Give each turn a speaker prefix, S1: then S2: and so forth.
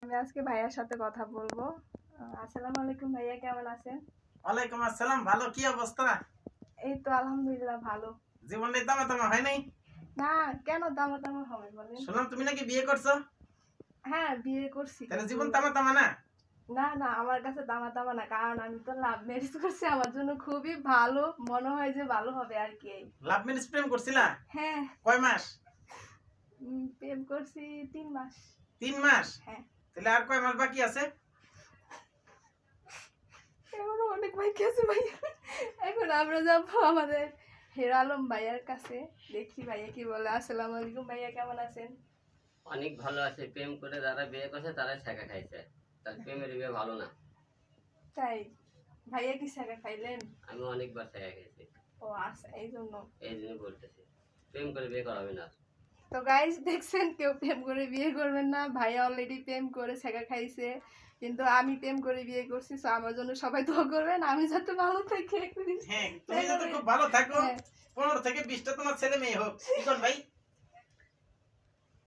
S1: আমি আজকে ভাইয়ার সাথে কথা বলবো। আসসালামু আলাইকুম ভাইয়া, কেমন আছেন?
S2: ওয়ালাইকুম আসসালাম। ভালো, কি অবস্থা?
S1: এই তো আলহামদুলিল্লাহ ভালো।
S2: জীবনে দামা দামা হয় নাই?
S1: না, কেন দামা দামা হবে বলেন?
S2: শুনলাম তুমি নাকি বিয়ে করছো।
S1: হ্যাঁ, বিয়ে করছি।
S2: তাহলে জীবন তামা তামা না?
S1: না না, আমার কাছে দামা দামা না, কারণ আমি তো লাভ ম্যারেজ করছি। আমার জন্য খুবই ভালো মনে হয় যে ভালো হবে আর কি।
S2: লাভ ম্যারেজ প্রেম করছিলা?
S1: হ্যাঁ।
S2: কয় মাস?
S1: প্রেম করছি 3 মাস।
S2: 3 মাস?
S1: হ্যাঁ।
S2: তাহলে আর কয় মাস বাকি আছে?
S1: এখনো অনেক বাকি আছে ভাইয়া। এখন আমরা যাবো আমাদের হিরো আলম ভাইয়ার কাছে, দেখি ভাইয়া কি বলে। আসসালামু আলাইকুম ভাইয়া, কেমন আছেন?
S3: অনেক ভালো আছে। প্রেম করে যারা বিয়ে করছে তারাই ছেঁকা খাইছে, তার প্রেমের বিয়ে ভালো না।
S1: তাই? ভাইয়া কি ছেঁকা খাইলেন?
S3: আমি অনেকবার ছেঁকা খাইছি,
S1: ও আচ্ছা, এই জন্য।
S3: এই জন্য বলতেছি প্রেম করে বিয়ে করা হবে না।
S1: তো গাইস, দেখছেন, কেউ প্রেম করে বিয়ে করবেন না। ভাইয়া অলরেডি প্রেম করে ছেঁকা খাইছে, কিন্তু আমি প্রেম করে বিয়ে করছি। সো আমার জন্য সবাই দোয়া করবেন, আমি যাতে ভালো থাকি।
S2: হ্যাঁ, তুমি যাতে খুব ভালো থাকো। 15 থেকে 20টা তোমার ছেলে মেয়ে হোক, কি কোন ভাই?